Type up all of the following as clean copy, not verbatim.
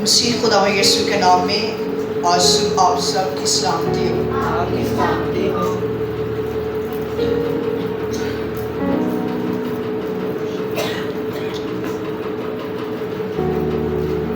مسیح خدا یسوع کے نام میں آج صبح آپ سب کی سلامتی ہو۔ آپ کی سلامتی ہو۔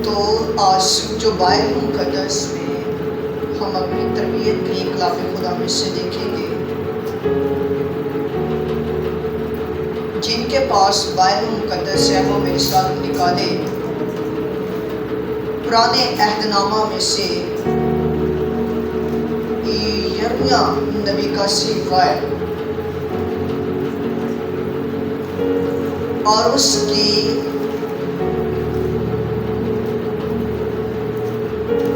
تو آج صبح جو بائبل مقدس میں ہم اپنی تربیت کے لیے کلام خدا میں سے دیکھیں گے، جن کے پاس بائبل مقدس ہے وہ میرے ساتھ نکالے پرانے عہد نامہ میں سے یرمیہ نبی کا صحیفہ ہے اور اس کی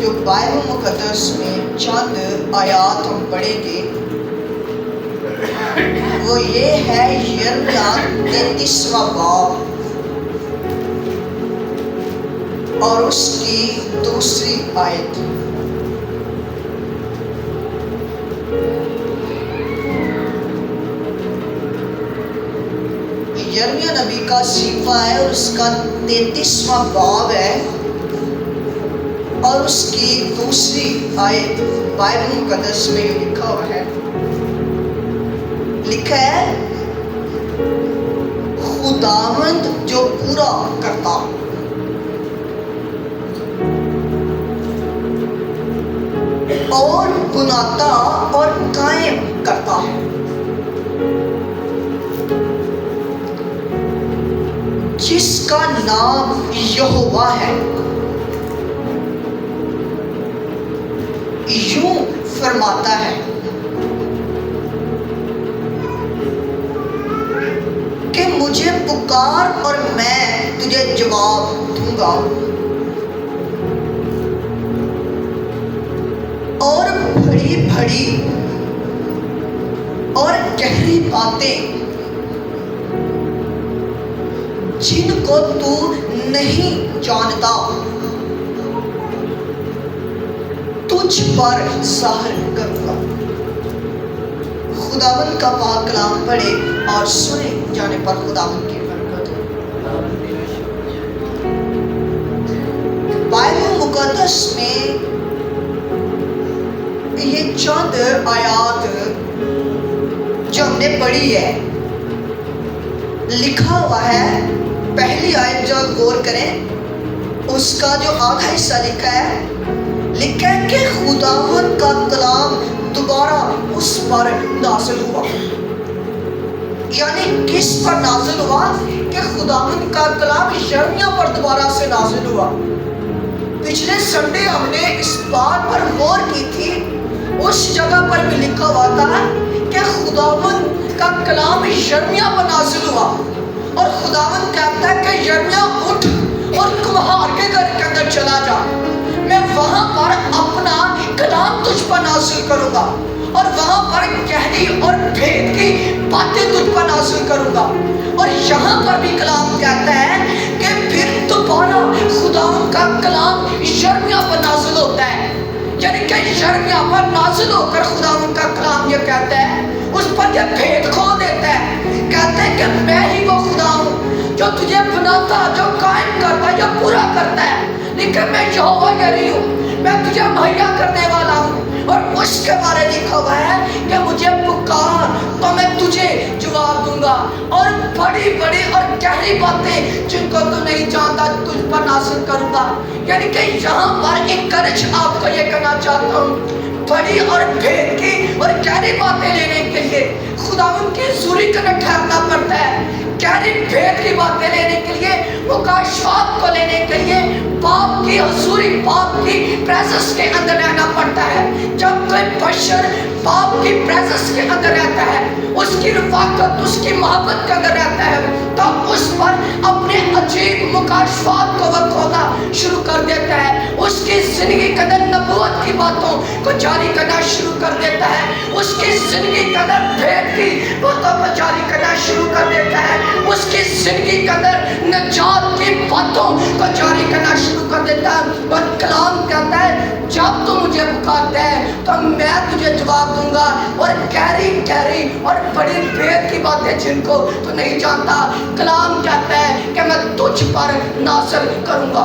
جو بائبل مقدس میں چند آیات ہم پڑھیں گے وہ یہ ہے یرمیہ 33واں باب اور اس کی دوسری آیت۔ یرمیہ نبی کا صحیفہ ہے اور اس کا 33واں باب ہے اور اس کی دوسری آیت بائبل مقدس میں لکھا ہوا ہے، لکھا ہے خداوند جو پورا کرتا اور بناتا اور قائم کرتا ہے، جس کا نام یہوہ ہے، یوں فرماتا ہے کہ مجھے پکار اور میں تجھے جواب دوں گا اور بڑی بڑی اور گہری باتیں جن کو تو نہیں جانتا تجھ پر ظاہر کروں گا۔ خداوند کا پاک کلام پڑھے اور سنے جانے پر خداوند کی برکت ہو۔ بائبل مقدس میں یہ چند آیات جو ہم نے پڑھی ہے لکھا ہوا ہے، پہلی آیت جو غور کریں اس کا جو آدھا حصہ لکھا ہے کہ خداوند کا کلام دوبارہ اس پر نازل ہوا، یعنی کس پر نازل ہوا کہ خداوند کا کلام یرمیہ پر دوبارہ سے نازل ہوا۔ پچھلے سنڈے ہم نے اس بات پر غور کی تھی، اس جگہ پر بھی لکھا ہوا تھا کہ خداوند کا کلام یرمیہ پر نازل ہوا اور خداوند کہتا ہے کہ یرمیہ اٹھ اور کمہار کے گھر کے اندر چلا جا، میں وہاں پر اپنا کلام تجھ پر نازل کروں گا اور وہاں پر گہری اور بھید کی باتیں تجھ پر نازل کروں گا۔ اور یہاں پر بھی کلام کہتا ہے کہ پھر دوبارہ خداوند کا کلام یرمیہ پر نازل ہوتا ہے، یعنی کہ یرمیہ پر نازل ہو کر خداوند کا کلام یہ کہتا ہے، اس پر یہ بھید کھول دیتا ہے، کہتا ہے کہ میں ہی وہ خدا ہوں جو تجھے بناتا، جو قائم کرتا، جو پورا کرتا ہے، لیکن میں یہوہ یری ہوں، میں تجھے مہیا کرنے والا ہوں۔ اور اس کے بارے لکھا ہوا ہے کہ مجھے پکار تو میں تجھے جواب دوں گا اور بڑی بڑی اور گہری باتیں جن کو تو نہیں جانتا تجھ پر نازل کروں گا۔ یعنی کہ یہاں پر ایک کرج آپ کو یہ کہنا چاہتا ہوں، بڑی اور بھید کی اور گہری باتیں لینے کے لیے خداوند کی حضوری کے اندر ٹھہرنا پڑتا ہے، گہری بھید کی باتیں لینے کے لیے، مکاشفات کو لینے کے لیے باپ کی حضوری، باپ کی پریزنس کے اندر رہنا پڑتا ہے۔ جب کوئی بشر باپ کی پریزنس کے اندر رہتا ہے، اس کی رفاقت، اس کی محبت کے اندر رہتا ہے، تو اس پر اپنے عجیب مکاشفات کو وہ کھولنا شروع کر دیتا ہے، اس کی زندگی کے اندر نبوت کی باتوں کو جاری کرنا شروع کر دیتا ہے، اس کی زندگی کے اندر بھید کی باتوں کو جاری کرنا شروع کر دیتا ہے، اس کی زندگی کے اندر نجات کی باتوں کو جاری کرنا شروع کر دیتا ہے۔ اور کلام کہتا ہے جب تو مجھے پکارتا ہے تو میں تجھے جواب دوں گا، اور گہری گہری اور بڑی بھید کی باتیں جن کو تو نہیں جانتا، کلام کہتا ہے کہ میں تجھ پر نازل کروں گا۔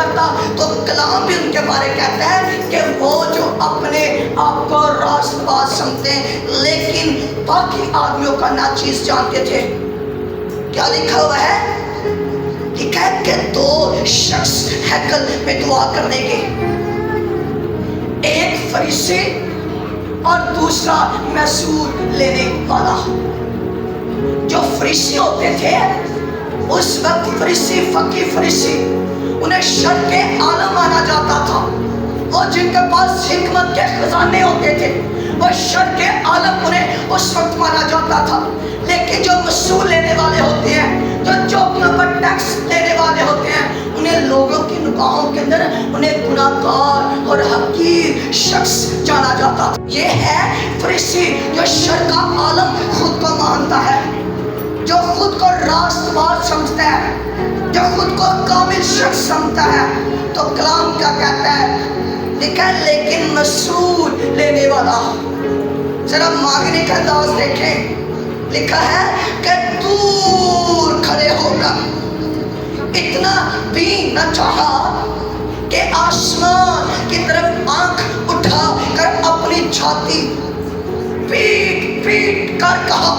کرتا تو کلام بھی ان کے بارے کہتا ہے کہ وہ جو اپنے آپ کو راست باز سمجھتے ہیں لیکن باقی آدمیوں کا ناچیز جانتے تھے. کیا لکھا ہوا ہے؟ لکھا ہے کہ دو شخص ہیکل میں دعا کرنے گئے، ایک فریسی اور دوسرا محصول لینے والا. جو فریسی ہوتے تھے اس وقت فریسی فقی فریسی انہیں شر کے عالم مانا جاتا تھا. وہ جن کے پاس حکمت کے خزانے ہوتے تھے وہ شر کے عالم انہیں اس وقت مانا جاتا تھا. لیکن جو محصول لینے والے ہوتے ہیں، جو چوکیوں پر ٹیکس لینے والے ہوتے ہیں، انہیں لوگوں کی نگاہوں کے اندر انہیں گناہ گار اور حقیر شخص جانا جاتا تھا. یہ ہے فریسی جو شر کا عالم خود کو مانتا ہے، جو خود کو راست باز سمجھتا ہے، جو خود کو کامل شخص سمجھتا ہے. تو کلام کیا کہتا ہے؟ لکھا ہے لیکن محصول لینے والا. ذرا مانگنے کا انداز دیکھیں. لکھا ہے کہ دور کھڑے ہو کر اتنا بھی نہ چاہا کہ آسمان کی طرف آنکھ اٹھا کر اپنی چھاتی پیٹ پیٹ کر کہا،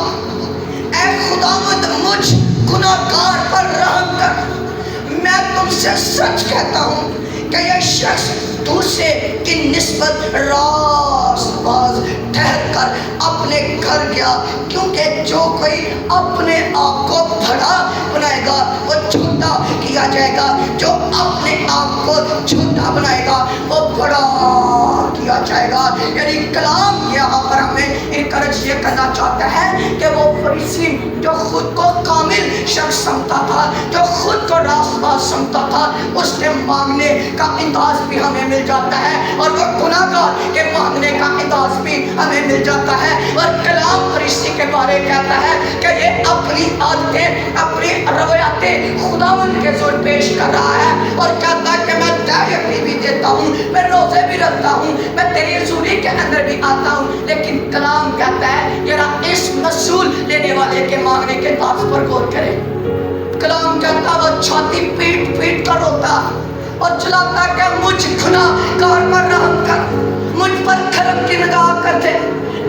اے خداوند مجھ گناہگار پر رحم کر. میں تم سے سچ کہتا ہوں کہ یہ شخص دوسرے کی نسبت راست باز ٹھہر کر اپنے گھر گیا، کیونکہ جو کوئی اپنے آپ کو بڑا بنائے گا وہ چھوٹا کیا جائے گا، جو اپنے آپ کو چھوٹا بنائے گا وہ بڑا کیا جائے گا. یعنی کلام یہاں پر ہمیں انکرج یہ کرنا چاہتا ہے کہ وہ فریسی جو خود کو کامل شخص سمجھتا تھا، جو خود کو راست باز سمجھتا تھا، اس کے مانگنے کا انداز بھی ہمیں مل جاتا ہے اور وہ گناہگار کے مانگنے کا انداز بھی ہمیں مل جاتا ہے. اور کلام فریسی کے بارے کہتا ہے کہ یہ اپنی عادتیں اپنی روایتیں خداوند کے زور پیش کر رہا ہے اور کہتا ہے کہ میں دعوت بھی دیتا ہوں، میں روزے بھی رکھتا ہوں، میں تیری حضوری کے اندر بھی آتا ہوں. لیکن کلام کہتا ہے ذرا اس محصول لینے والے کے مانگنے کے انداز پر غور کرے. کلام کہتا وہ چھاتی پیٹ پیٹ کر روتا اور چلاتا کہ مجھ گناہگار پر رحم کر، مجھ پر کرم کی نگاہ کر دے،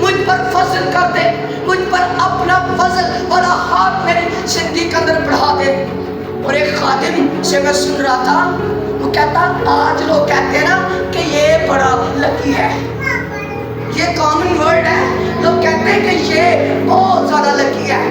مجھ پر فضل کر دے، مجھ پر اپنا فضل والا ہاتھ میری زندگی کے اندر بڑھا دے. اور ایک خادم سے میں سن رہا تھا، وہ کہتا آج لوگ کہتے ہیں نا کہ یہ بڑا لکی ہے، یہ کامن ورڈ ہے، لوگ کہتے ہیں کہ یہ بہت زیادہ لکی ہے.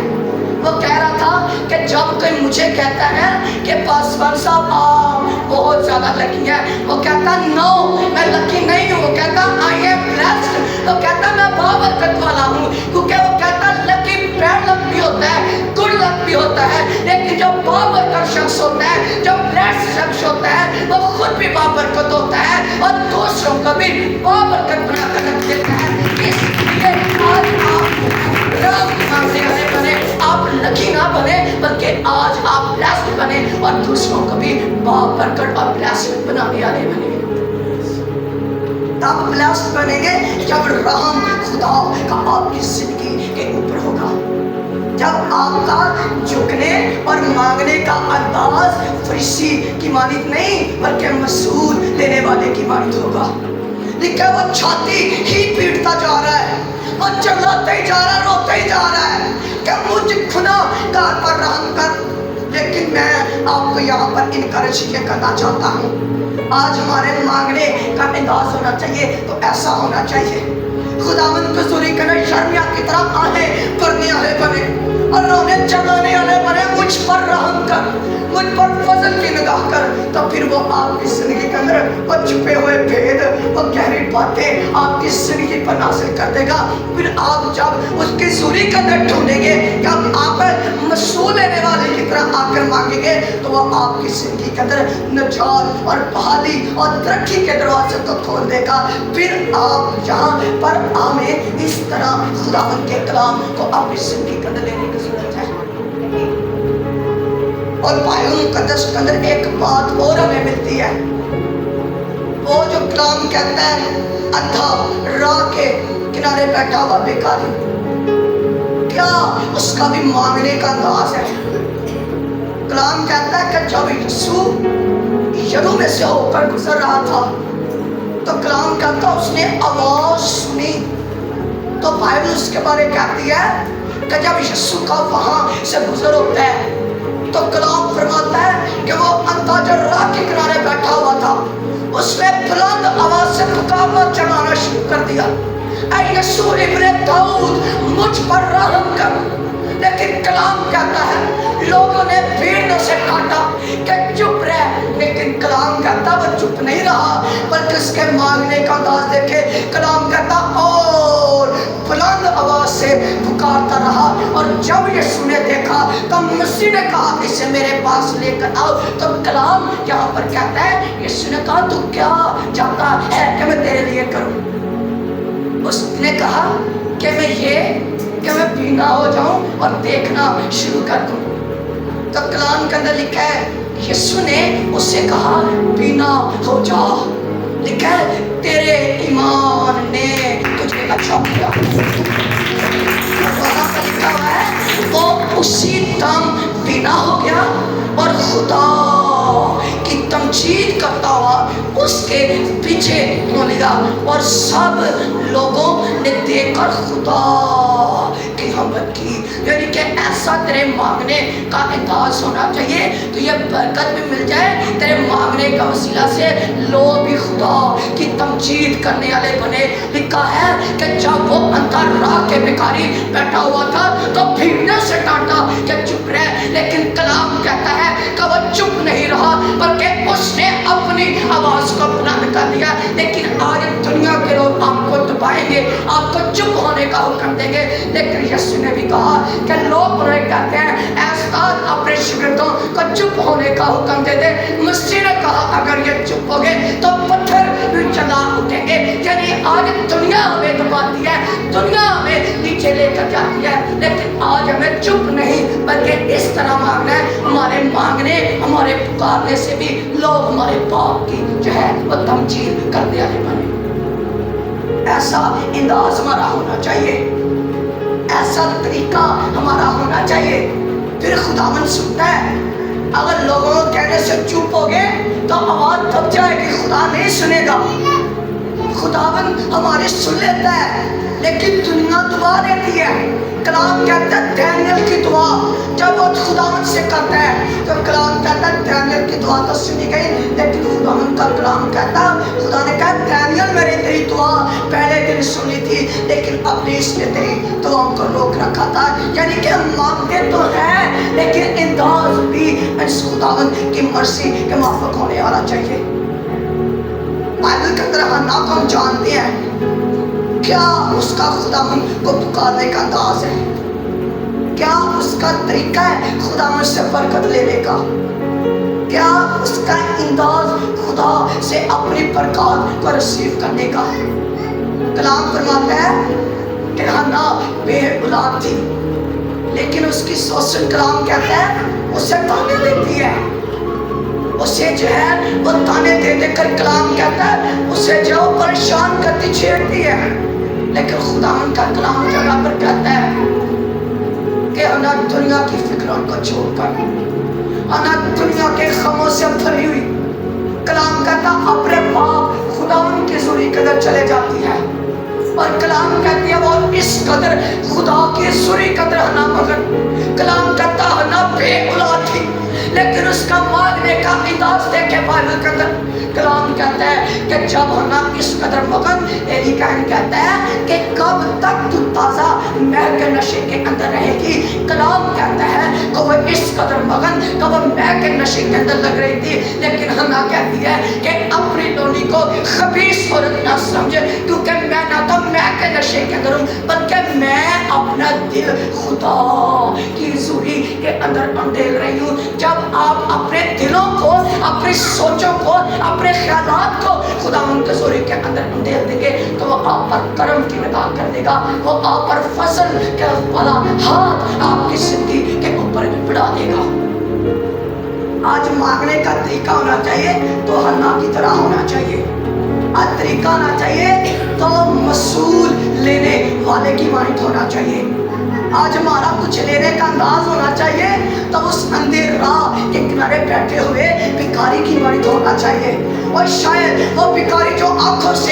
وہ کہہ رہا تھا کہ جب کوئی مجھے کہتا ہے کہ پاسوان صاحب آپ بہت زیادہ لکی ہے، وہ کہتا نو میں لکی نہیں ہوں. وہ کہتا آئی ایم بلیسڈ. وہ کہتا میں بابرکت والا ہوں، کیونکہ وہ کہتا لکی بیڈ لک بھی ہوتا ہے، گڈ لک بھی ہوتا ہے، لیکن جو بابرکت شخص ہوتا ہے، جو بلیسڈ شخص ہوتا ہے، وہ خود بھی بابرکت ہوتا ہے اور دوسروں کو بھی بابرکت بنا کر رکھ دیتا ہے. اس لیے آج آپ رب مانگنے والے بنے، آپ لکی نہ بنے بلکہ آج آپ بلیسڈ بنے اور دوسروں کو بھی بابرکت اور بلیسڈ بنانے والے بنے. تب بلیسڈ بنیں گے جب رحم خدا کا آپ کی زندگی کے اوپر ہوگا، جب آپ کا جھکنے اور مانگنے کا انداز فریسی کی مانند نہیں بلکہ محصول لینے والے کی مانند ہوگا. لکھا وہ چھاتی ہی پیٹتا جا رہا ہے، وہ چلاتا ہی جا رہا ہے، روتا ہی جا رہا ہے کہ مجھ گناہگار پر رحم کر. لیکن میں آپ کو یہاں پر انکریج یہ کرنا چاہتا ہوں، آج ہمارے مانگنے کا انداز ہونا چاہیے تو ایسا ہونا چاہیے خداوند کو حضوری کرنا شرمیہ کی طرح آہیں کرنے والے بنے اور رونے چلانے والے بنے. مجھ پر رحم کر، مجھ پر فضل کی نگاہ کر. تو پھر وہ آپ کی زندگی کے اندر وہ چھپے ہوئے بھید، وہ گہری باتیں آپ کی زندگی پر نازل کر دے گا. پھر آپ جب اس کی حضوری کے اندر ڈھونڈیں گے، جب آپ محصول لینے والے کی طرح آ کر مانگیں گے تو وہ آپ کی زندگی کے اندر نجات اور بحالی اور ترقی کے دروازے کو کھول دے گا. پھر آپ یہاں پر آمین اس طرح خداوند کے کلام کو اپنی زندگی کے اندر لینے کی ضرورت ہے. اور بائبل مقدس کے اندر ایک بات اور ہمیں ملتی ہے، وہ جو کلام کہتا ہے اندھا راہ کے کنارے بیٹھا ہوا بیکاری، کیا اس کا بھی مانگنے کا انداز ہے؟ کلام کہتا ہے کہ جب جگہوں میں سے ہو کر گزر رہا تھا تو کلام کہتا اس نے آواز سنی. تو بائبل اس کے بارے کہتی ہے کہ جب یسوع کا وہاں سے گزر ہوتا ہے تو کلام فرماتا ہے کہ وہ انتا جو راہ کے کنارے بیٹھا ہوا تھا اس نے بلند آواز سے پکارنا چلانا شروع کر دیا, اے یسوع ابن داؤد مجھ پر رحم کر. لیکن کلام کہتا ہے لوگوں نے بھیڑ نے اسے کاٹا کہ چپ رہ, لیکن کلام کہتا وہ چپ نہیں رہا بلکہ اس کے مانگنے کا انداز دیکھے کلام کہتا اور بلند آواز سے پکارتا رہا. اور جب یسوع نے دیکھا تو مسیح نے کہا اسے میرے پاس لے کر آؤ. تو کلام یہاں پر کہتا ہے یسوع نے کہا تو کیا چاہتا ہے کہ میں تیرے لیے کروں؟ اس نے کہا کہ میں بینا ہو جاؤں اور دیکھنا شروع کر دوں. تو کلام کے اندر لکھا ہے یسوع نے اس سے کہا بینا ہو جا. لکھا ہے تیرے ایمان نے تجھے اچھا کیا. وہاں پر لکھا ہوا ہے وہ اسی دم بینا ہو گیا اور خدا کی تمجید کرتا ہوا اس کے پیچھے ہونے لگا. اور سب لوگوں نے دیکھ کر خدا کی حمد کی. یعنی کہ ایسا تیرے مانگنے کا انداز ہونا چاہیے تو یہ برکت بھی مل جائے تیرے مانگنے کا وسیلہ سے لوگ بھی خدا کی تمجید کرنے والے بنے. لکھا ہے کہ جب وہ اندر راہ کے بھکاری بیٹھا ہوا تھا تو بھیڑ نے اسے ڈانٹا کہ چپ رہ, لیکن کلام کہتا ہے کہ وہ چپ نہیں رہا بلکہ اس نے اپنی آواز کو بلند کر دیا. لیکن آج دنیا کے لوگ آپ کو دبائیں گے, آپ کو چپ ہونے کا حکم دیں گے, لیکن یسوع نے بھی کہا کہ لوگ انہیں کہتے ہیں استاد اپنے شاگردوں کو چپ ہونے کا حکم دے دے. مسیح نے کہا اگر یہ چپ ہو گئے تو پتھر بھی چلا اٹھیں گے. یعنی آج دنیا ہمیں دباتی ہے, دنیا ہمیں نیچے لے کر جاتی ہے, لیکن آج ہمیں چپ نہیں بلکہ اس طرح مانگنا ہے ہمارے مانگنے ہمارے پکارنے سے بھی لوگ ہمارے باپ کی جو ہے وہ تمجید کرنے والے بنے. ایسا انداز ہمارا ہونا چاہیے, ایسا طریقہ ہمارا ہونا چاہیے. پھر خداوند سنتا ہے. اگر لوگوں کو کہنے سے چپ ہو گئے تو آواز دب جائے گی, خدا نہیں سنے گا. خداوند ہماری سن لیتا ہے لیکن دنیا دعا دیتی ہے. کلام کہتا ہے دانیل کی دعا جب وہ خداوند سے کرتا ہے تو کلام کہتا ہے دانیل کی دعا تو سنی گئی, لیکن خداوند کا کلام کہتا خدا نے کہا دانیل میں نے تیری دعا پہلے دن سنی تھی لیکن ابلیس نے تیری دعاؤں کو روک رکھا تھا. یعنی کہ ہم مانگتے تو ہیں لیکن انداز بھی اس خداوند کی مرضی کے موافق ہونے والا چاہیے. بائبل کے اندر ہم جانتے ہیں کیا اس کا خداوند کو پکارنے کا انداز ہے, کیا اس کا طریقہ ہے خداوند سے برکت لینے کا, کیا اس کا انداز خدا سے اپنی برکات کو ریسیو کرنے کا. کلام فرماتا ہے کہ حنا بے اولاد تھی لیکن اس کی سوسن کلام کہتا ہے اسے تانے دیتی ہے, اسے جو ہے وہ تانے دے دے کر کلام کہتا ہے اسے جو پریشان کرتی چھیڑتی ہے. لیکن خداوند کا کلام جگہ پر کہتا ہے کہ انا دنیا کی فکروں کو چھوڑ کر, انا دنیا کے غموں سے بھری ہوئی کلام کہتا اپنے باپ خداوند کی حضوری کے اندر چلے جاتی ہے. اور کلام کہتی ہے وہ اس قدر خدا کی حضوری قدر ہنا مگن. کلام کہتا ہنا بے اولاد تھی لیکن اس کا مانگنے کا انداز دیکھے بائبل کے اندر. کلام کہتا ہے کہ جب ہنا اس قدر مگن ایلی کہن کہتا ہے کہ کب تک تو تازہ مہک کے نشے کے اندر رہے گی. کلام کہتا ہے کہ وہ اس قدر مگن کہ وہ مہک کے نشے کے اندر لگ رہی تھی, لیکن ہنا کہتی ہے کہ اپنی لونی کو خبیث عورت نہ سمجھے کیونکہ میں نہ تو مہک کے نشے کے اندر ہوں بلکہ میں اپنا دل خدا کی حضوری کے اندر اندھیل رہی ہوں. جب آپ اپنے دلوں کو, اپنی سوچوں کو, اپنے خیالات کو خدا ان کے حضوری کے اندر اندھیل دیں گے تو وہ آپ پر کرم کی نگاہ کر دے گا, وہ آپ پر فضل کے والا ہاتھ آپ کی زندگی کے اوپر بڑھا دے گا. آج مانگنے کا طریقہ ہونا چاہیے تو حنا کی طرح ہونا چاہیے. آج طریقہ ہونا چاہیے تو مسئول لینے والے کی مانند ہونا چاہیے. آج ہمارا کچھ لینے کا انداز ہونا چاہیے تب اس اندھے راہ کے کنارے بیٹھے ہوئے بھکاری کی مدد ہونا چاہیے. اور شاید وہ بھکاری جو آنکھوں سے